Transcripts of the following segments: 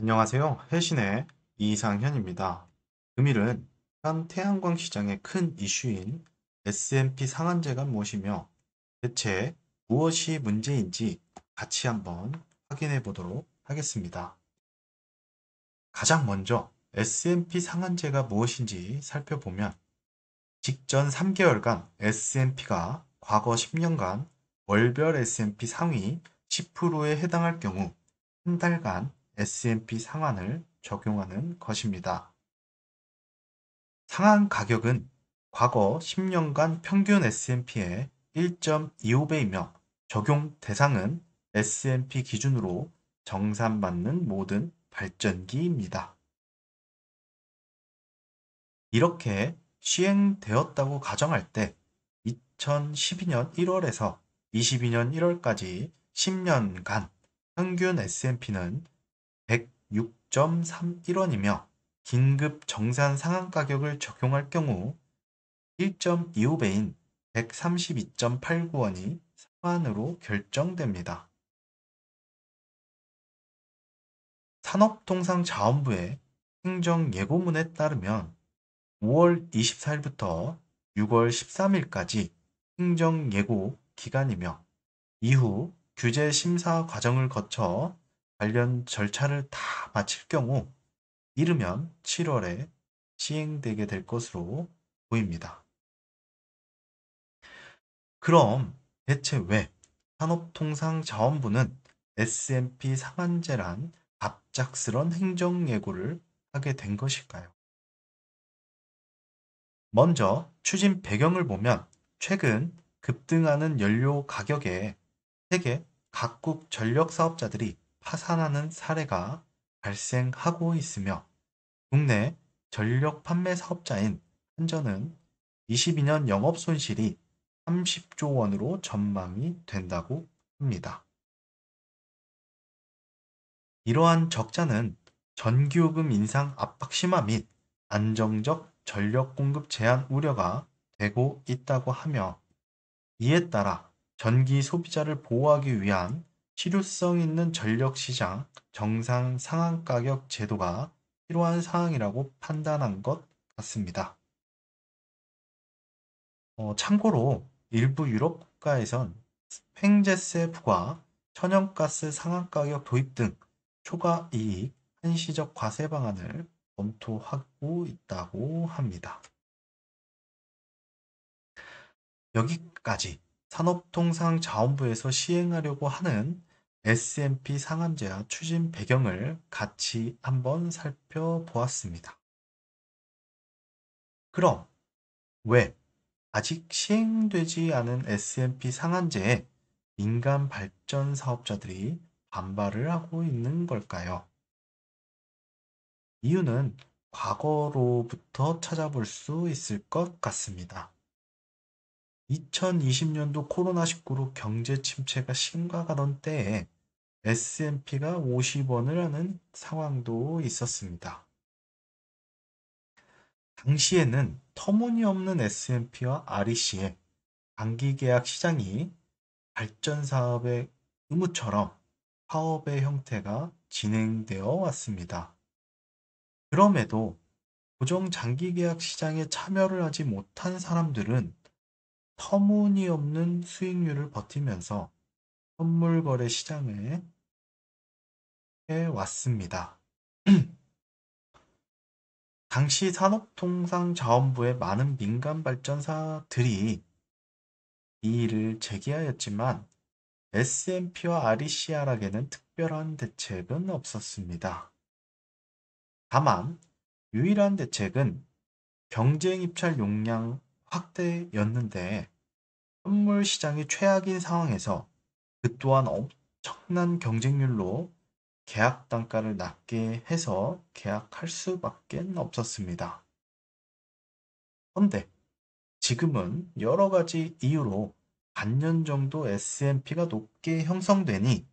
안녕하세요. 해신의 이상현입니다. 금일은 현 태양광 시장의 큰 이슈인 S&P 상한제가 무엇이며 대체 무엇이 문제인지 같이 한번 확인해 보도록 하겠습니다. 가장 먼저 S&P 상한제가 무엇인지 살펴보면 직전 3개월간 S&P가 과거 10년간 월별 S&P 상위 10%에 해당할 경우 한 달간 S&P 상한을 적용하는 것입니다. 상한 가격은 과거 10년간 평균 S&P의 1.25배이며 적용 대상은 S&P 기준으로 정산받는 모든 발전기입니다. 이렇게 시행되었다고 가정할 때 2012년 1월에서 22년 1월까지 10년간 평균 S&P는 106.31원이며 긴급 정산 상한 가격을 적용할 경우 1.25배인 132.89원이 상한으로 결정됩니다. 산업통상자원부의 행정예고문에 따르면 5월 24일부터 6월 13일까지 행정예고 기간이며 이후 규제 심사 과정을 거쳐 관련 절차를 다 마칠 경우 이르면 7월에 시행되게 될 것으로 보입니다. 그럼 대체 왜 산업통상자원부는 S&P 상한제란 갑작스런 행정예고를 하게 된 것일까요? 먼저 추진 배경을 보면 최근 급등하는 연료 가격에 세계 각국 전력 사업자들이 파산하는 사례가 발생하고 있으며 국내 전력 판매 사업자인 한전은 22년 영업 손실이 30조 원으로 전망이 된다고 합니다. 이러한 적자는 전기요금 인상 압박 심화 및 안정적 전력 공급 제한 우려가 되고 있다고 하며 이에 따라 전기 소비자를 보호하기 위한 실효성 있는 전력 시장 정상 상한 가격 제도가 필요한 사항이라고 판단한 것 같습니다. 참고로 일부 유럽 국가에선 횡재세 부과, 천연가스 상한 가격 도입 등 초과 이익, 한시적 과세 방안을 검토하고 있다고 합니다. 여기까지 산업통상자원부에서 시행하려고 하는 S&P 상한제와 추진 배경을 같이 한번 살펴보았습니다. 그럼 왜 아직 시행되지 않은 S&P 상한제에 민간 발전 사업자들이 반발을 하고 있는 걸까요? 이유는 과거로부터 찾아볼 수 있을 것 같습니다. 2020년도 코로나19로 경제 침체가 심각하던 때에 S&P가 50원을 하는 상황도 있었습니다. 당시에는 터무니없는 S&P와 REC의 장기 계약 시장이 발전 사업의 의무처럼 사업의 형태가 진행되어 왔습니다. 그럼에도 고정 장기 계약 시장에 참여를 하지 못한 사람들은 터무니없는 수익률을 버티면서 선물 거래 시장에 해 왔습니다. 당시 산업통상자원부의 많은 민간 발전사들이 이 일을 제기하였지만 S&P와 RECR에게는 특별한 대책은 없었습니다. 다만 유일한 대책은 경쟁 입찰 용량 확대였는데 선물 시장이 최악인 상황에서 그 또한 엄청난 경쟁률로 계약 단가를 낮게 해서 계약할 수밖에 없었습니다. 그런데 지금은 여러 가지 이유로 반년 정도 S&P가 높게 형성되니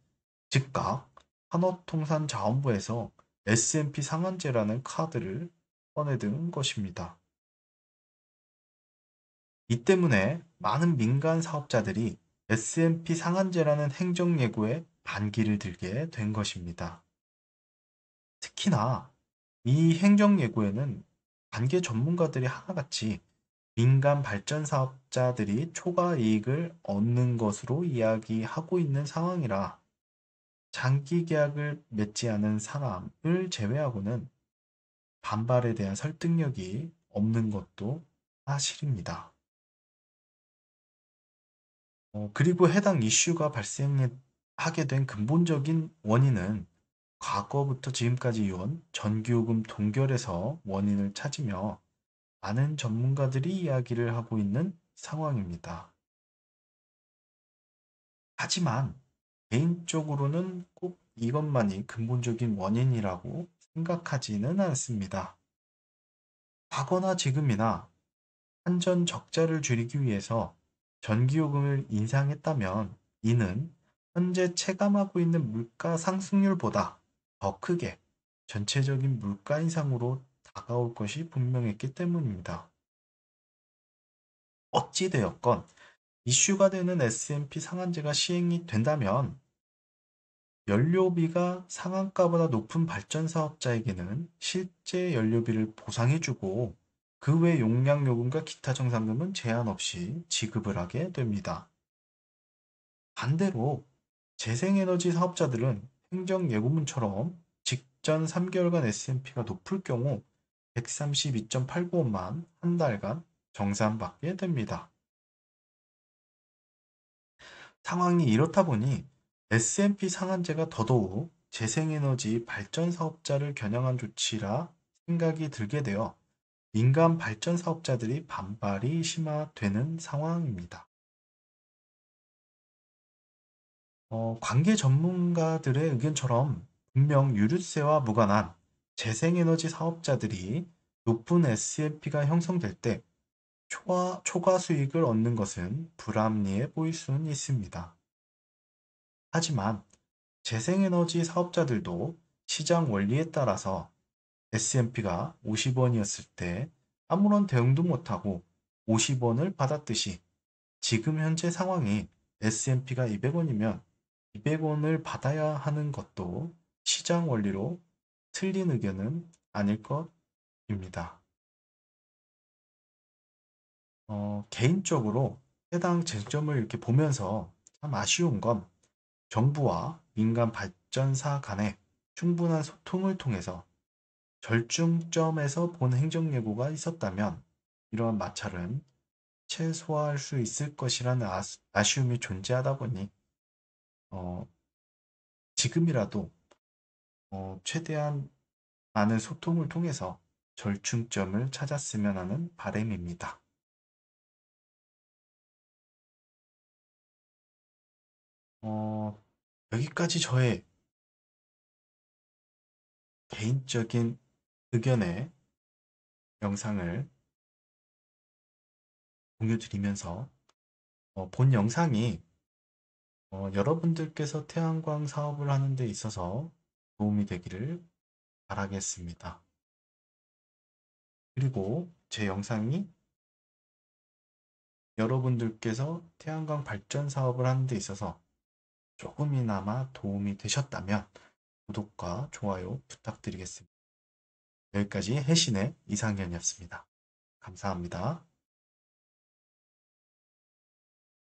즉각 산업통상자원부에서 S&P 상한제라는 카드를 꺼내든 것입니다. 이 때문에 많은 민간 사업자들이 S&P 상한제라는 행정예고에 반기를 들게 된 것입니다. 특히나 이 행정예고에는 관계 전문가들이 하나같이 민간 발전 사업자들이 초과 이익을 얻는 것으로 이야기하고 있는 상황이라 장기 계약을 맺지 않은 사람을 제외하고는 반발에 대한 설득력이 없는 것도 사실입니다. 그리고 해당 이슈가 발생하게 된 근본적인 원인은 과거부터 지금까지 이어온 전기요금 동결에서 원인을 찾으며 많은 전문가들이 이야기를 하고 있는 상황입니다. 하지만 개인적으로는 꼭 이것만이 근본적인 원인이라고 생각하지는 않습니다. 과거나 지금이나 한전 적자를 줄이기 위해서 전기요금을 인상했다면 이는 현재 체감하고 있는 물가 상승률보다 더 크게 전체적인 물가 인상으로 다가올 것이 분명했기 때문입니다. 어찌되었건 이슈가 되는 S&P 상한제가 시행이 된다면 연료비가 상한가보다 높은 발전 사업자에게는 실제 연료비를 보상해주고 그 외 용량요금과 기타 정산금은 제한 없이 지급을 하게 됩니다. 반대로 재생에너지 사업자들은 행정예고문처럼 직전 3개월간 S&P가 높을 경우 132.89원만 한 달간 정산받게 됩니다. 상황이 이렇다 보니 S&P 상한제가 더더욱 재생에너지 발전 사업자를 겨냥한 조치라 생각이 들게 되어 민간 발전 사업자들이 반발이 심화되는 상황입니다. 관계 전문가들의 의견처럼 분명 유류세와 무관한 재생에너지 사업자들이 높은 S&P가 형성될 때 초과 수익을 얻는 것은 불합리해 보일 수는 있습니다. 하지만 재생에너지 사업자들도 시장 원리에 따라서 S&P가 50원이었을 때 아무런 대응도 못하고 50원을 받았듯이 지금 현재 상황이 S&P가 200원이면 200원을 받아야 하는 것도 시장 원리로 틀린 의견은 아닐 것입니다. 개인적으로 해당 쟁점을 이렇게 보면서 참 아쉬운 건 정부와 민간 발전사 간의 충분한 소통을 통해서 절충점에서 본 행정예고가 있었다면 이러한 마찰은 최소화할 수 있을 것이라는 아쉬움이 존재하다 보니 어, 지금이라도 최대한 많은 소통을 통해서 절충점을 찾았으면 하는 바람입니다. 어, 여기까지 저의 개인적인 의견의 영상을 공유드리면서 본 영상이 여러분들께서 태양광 사업을 하는 데 있어서 도움이 되기를 바라겠습니다. 그리고 제 영상이 여러분들께서 태양광 발전 사업을 하는 데 있어서 조금이나마 도움이 되셨다면 구독과 좋아요 부탁드리겠습니다. 여기까지 해신의 이상현이었습니다. 감사합니다.